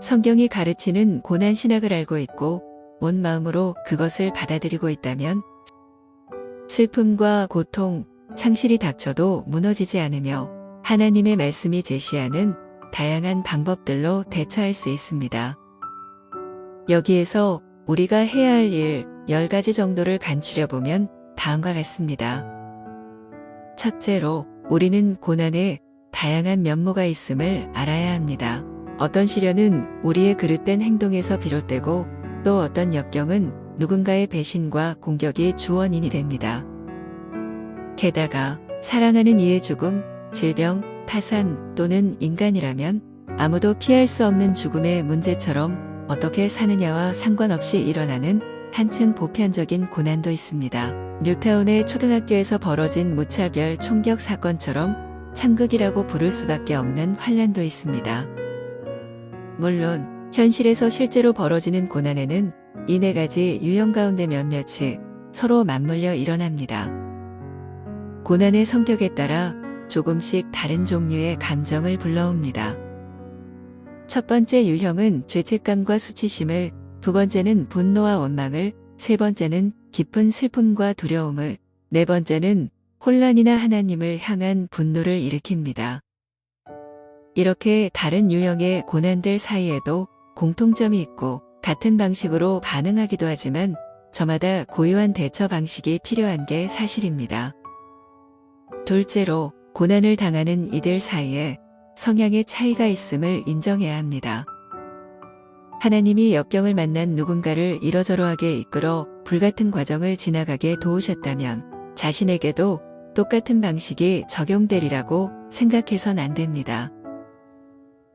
성경이 가르치는 고난 신학을 알고 있고 온 마음으로 그것을 받아들이고 있다면 슬픔과 고통, 상실이 닥쳐도 무너지지 않으며 하나님의 말씀이 제시하는 다양한 방법들로 대처할 수 있습니다. 여기에서 우리가 해야 할 일 10가지 정도를 간추려 보면 다음과 같습니다. 첫째로, 우리는 고난에 다양한 면모가 있음을 알아야 합니다. 어떤 시련은 우리의 그릇된 행동에서 비롯되고 또 어떤 역경은 누군가의 배신과 공격이 주원인이 됩니다. 게다가 사랑하는 이의 죽음, 질병, 파산 또는 인간이라면 아무도 피할 수 없는 죽음의 문제처럼 어떻게 사느냐와 상관없이 일어나는 한층 보편적인 고난도 있습니다. 뉴타운의 초등학교에서 벌어진 무차별 총격 사건처럼 참극이라고 부를 수밖에 없는 환난도 있습니다. 물론 현실에서 실제로 벌어지는 고난에는 이 4가지 유형 가운데 몇몇이 서로 맞물려 일어납니다. 고난의 성격에 따라 조금씩 다른 종류의 감정을 불러옵니다. 첫 번째 유형은 죄책감과 수치심을, 두 번째는 분노와 원망을, 세 번째는 깊은 슬픔과 두려움을, 네 번째는 혼란이나 하나님을 향한 분노를 일으킵니다. 이렇게 다른 유형의 고난들 사이에도 공통점이 있고 같은 방식으로 반응하기도 하지만 저마다 고유한 대처 방식이 필요한 게 사실입니다. 둘째로, 고난을 당하는 이들 사이에 성향의 차이가 있음을 인정해야 합니다. 하나님이 역경을 만난 누군가를 이러저러하게 이끌어 불같은 과정을 지나가게 도우셨다면 자신에게도 똑같은 방식이 적용되리라고 생각해선 안 됩니다.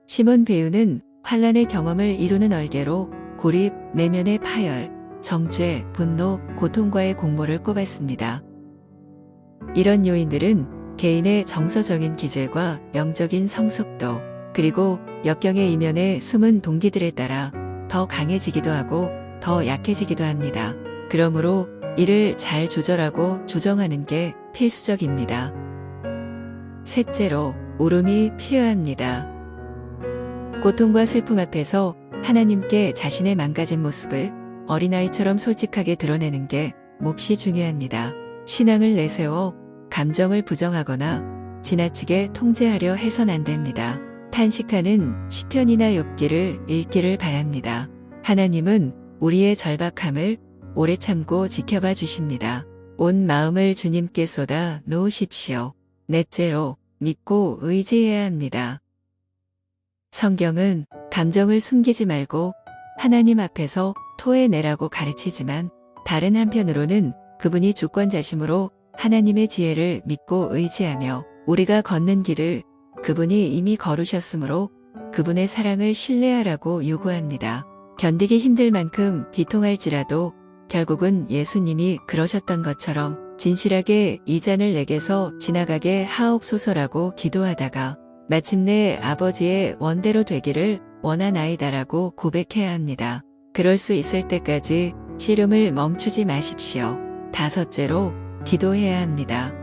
시몬 베유는 환난의 경험을 이루는 얼개로 고립, 내면의 파열, 정죄, 분노, 고통과의 공모를 꼽았습니다. 이런 요인들은 개인의 정서적인 기질과 영적인 성숙도, 그리고 역경의 이면에 숨은 동기들에 따라 더 강해지기도 하고 더 약해지기도 합니다. 그러므로 이를 잘 조절하고 조정하는 게 필수적입니다. 셋째로, 울음이 필요합니다. 고통과 슬픔 앞에서 하나님께 자신의 망가진 모습을 어린아이처럼 솔직하게 드러내는 게 몹시 중요합니다. 신앙을 내세워 감정을 부정하거나 지나치게 통제하려 해선 안 됩니다. 탄식하는 시편이나 욥기를 읽기를 바랍니다. 하나님은 우리의 절박함을 오래 참고 지켜봐 주십니다. 온 마음을 주님께 쏟아 놓으십시오. 넷째로, 믿고 의지해야 합니다. 성경은 감정을 숨기지 말고 하나님 앞에서 토해내라고 가르치지만 다른 한편으로는 그분이 주권자심으로 하나님의 지혜를 믿고 의지하며 우리가 걷는 길을 그분이 이미 걸으셨으므로 그분의 사랑을 신뢰하라고 요구합니다. 견디기 힘들 만큼 비통할지라도 결국은 예수님이 그러셨던 것처럼 진실하게 이 잔을 내게서 지나가게 하옵소서라고 기도하다가 마침내 아버지의 원대로 되기를 원하나이다라고 고백해야 합니다. 그럴 수 있을 때까지 씨름을 멈추지 마십시오. 다섯째로, 기도해야 합니다.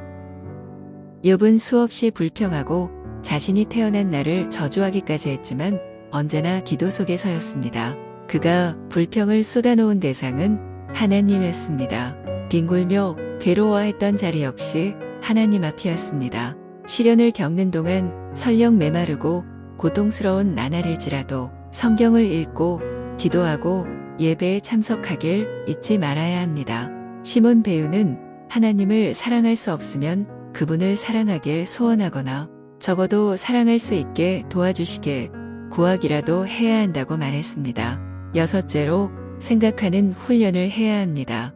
욥은 수없이 불평하고 자신이 태어난 날을 저주하기까지 했지만 언제나 기도 속에서였습니다. 그가 불평을 쏟아놓은 대상은 하나님이었습니다. 뒹굴며 괴로워했던 자리 역시 하나님 앞이었습니다. 시련을 겪는 동안 설령 메마르고 고통스러운 나날일지라도 성경을 읽고 기도하고 예배에 참석하길 잊지 말아야 합니다. 시몬 베유는 하나님을 사랑할 수 없으면 그분을 사랑하길 소원하거나 적어도 사랑할 수 있게 도와주시길 구하기라도 해야 한다고 말했습니다. 여섯째로, 생각하는 훈련을 해야 합니다.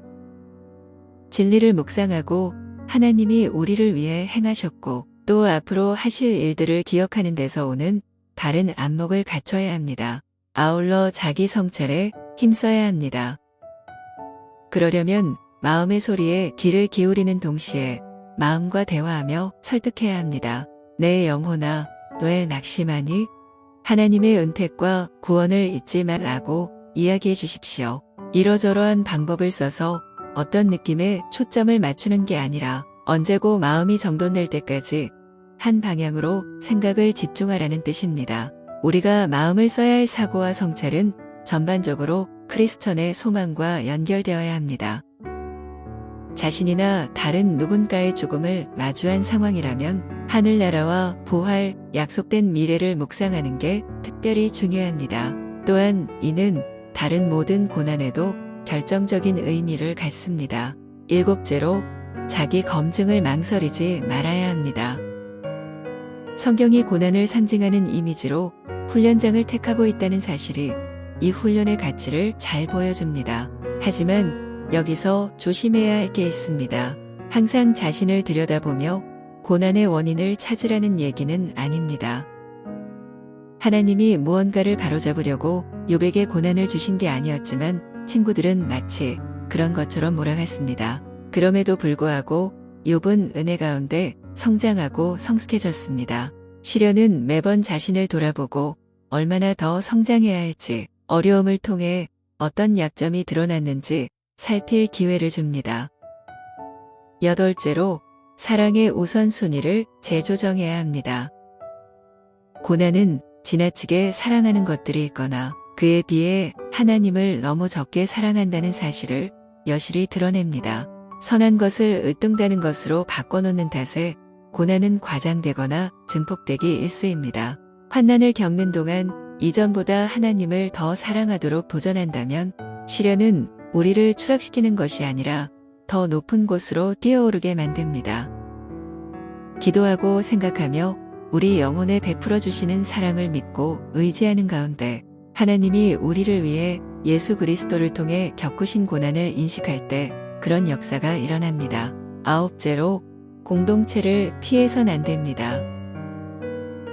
진리를 묵상하고 하나님이 우리를 위해 행하셨고 또 앞으로 하실 일들을 기억하는 데서 오는 바른 안목을 갖춰야 합니다. 아울러 자기 성찰에 힘써야 합니다. 그러려면 마음의 소리에 귀를 기울이는 동시에 마음과 대화하며 설득해야 합니다. 내 영혼아, 왜 낙심하니? 하나님의 은택과 구원을 잊지 말라고 이야기해 주십시오. 이러저러한 방법을 써서 어떤 느낌에 초점을 맞추는 게 아니라 언제고 마음이 정돈될 때까지 한 방향으로 생각을 집중하라는 뜻입니다. 우리가 마음을 써야 할 사고와 성찰은 전반적으로 크리스천의 소망과 연결되어야 합니다. 자신이나 다른 누군가의 죽음을 마주한 상황이라면 하늘나라와 부활, 약속된 미래를 묵상하는 게 특별히 중요합니다. 또한 이는 다른 모든 고난에도 결정적인 의미를 갖습니다. 일곱째로 자기 검증을 망설이지 말아야 합니다. 성경이 고난을 상징하는 이미지로 훈련장을 택하고 있다는 사실이 이 훈련의 가치를 잘 보여줍니다. 하지만 여기서 조심해야 할 게 있습니다. 항상 자신을 들여다보며 고난의 원인을 찾으라는 얘기는 아닙니다. 하나님이 무언가를 바로잡으려고 욥에게 고난을 주신 게 아니었지만 친구들은 마치 그런 것처럼 몰아갔습니다. 그럼에도 불구하고 욥은 은혜 가운데 성장하고 성숙해졌습니다. 시련은 매번 자신을 돌아보고 얼마나 더 성장해야 할지, 어려움을 통해 어떤 약점이 드러났는지 살필 기회를 줍니다. 여덟째로 사랑의 우선순위를 재조정해야 합니다. 고난은 지나치게 사랑하는 것들이 있거나 그에 비해 하나님을 너무 적게 사랑한다는 사실을 여실히 드러냅니다. 선한 것을 으뜸다는 것으로 바꿔놓는 탓에 고난은 과장되거나 증폭되기 일쑤입니다. 환난을 겪는 동안 이전보다 하나님을 더 사랑하도록 도전한다면 시련은 우리를 추락시키는 것이 아니라 더 높은 곳으로 뛰어오르게 만듭니다. 기도하고 생각하며 우리 영혼에 베풀어 주시는 사랑을 믿고 의지하는 가운데 하나님이 우리를 위해 예수 그리스도를 통해 겪으신 고난을 인식할 때 그런 역사가 일어납니다. 아홉째로 공동체를 피해선 안 됩니다.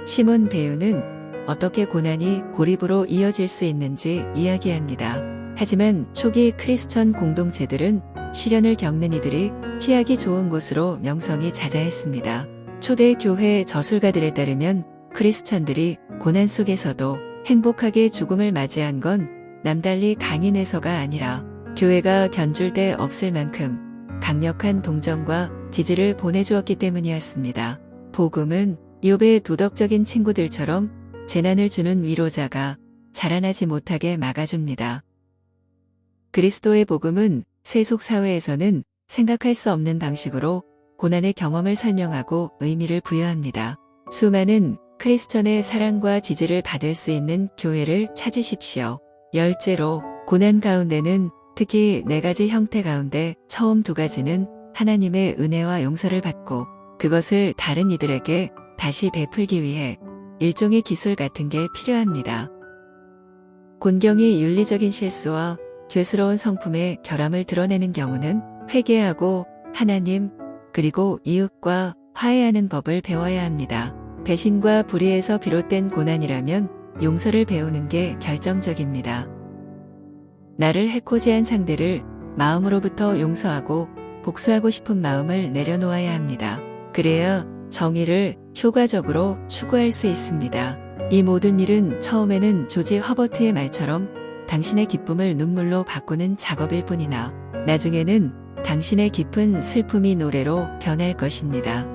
시몬 베유는 어떻게 고난이 고립으로 이어질 수 있는지 이야기합니다. 하지만 초기 크리스천 공동체들은 시련을 겪는 이들이 피하기 좋은 곳으로 명성이 자자했습니다. 초대 교회 저술가들에 따르면 크리스천들이 고난 속에서도 행복하게 죽음을 맞이한 건 남달리 강인해서가 아니라 교회가 견줄 데 없을 만큼 강력한 동정과 지지를 보내주었기 때문이었습니다. 복음은 욥의 도덕적인 친구들처럼 재난을 주는 위로자가 자라나지 못하게 막아줍니다. 그리스도의 복음은 세속 사회에서는 생각할 수 없는 방식으로 고난의 경험을 설명하고 의미를 부여합니다. 수많은 크리스천의 사랑과 지지를 받을 수 있는 교회를 찾으십시오. 열째로 고난 가운데는 특히 4가지 형태 가운데 처음 2가지는 하나님의 은혜와 용서를 받고 그것을 다른 이들에게 다시 베풀기 위해 일종의 기술 같은 게 필요합니다. 곤경이 윤리적인 실수와 죄스러운 성품의 결함을 드러내는 경우는 회개하고 하나님 그리고 이웃과 화해하는 법을 배워야 합니다. 배신과 불의에서 비롯된 고난이라면 용서를 배우는 게 결정적입니다. 나를 해코지한 상대를 마음으로부터 용서하고 복수하고 싶은 마음을 내려놓아야 합니다. 그래야 정의를 효과적으로 추구할 수 있습니다. 이 모든 일은 처음에는 조지 허버트의 말처럼 당신의 기쁨을 눈물로 바꾸는 작업일 뿐이나 나중에는 당신의 깊은 슬픔이 노래로 변할 것입니다.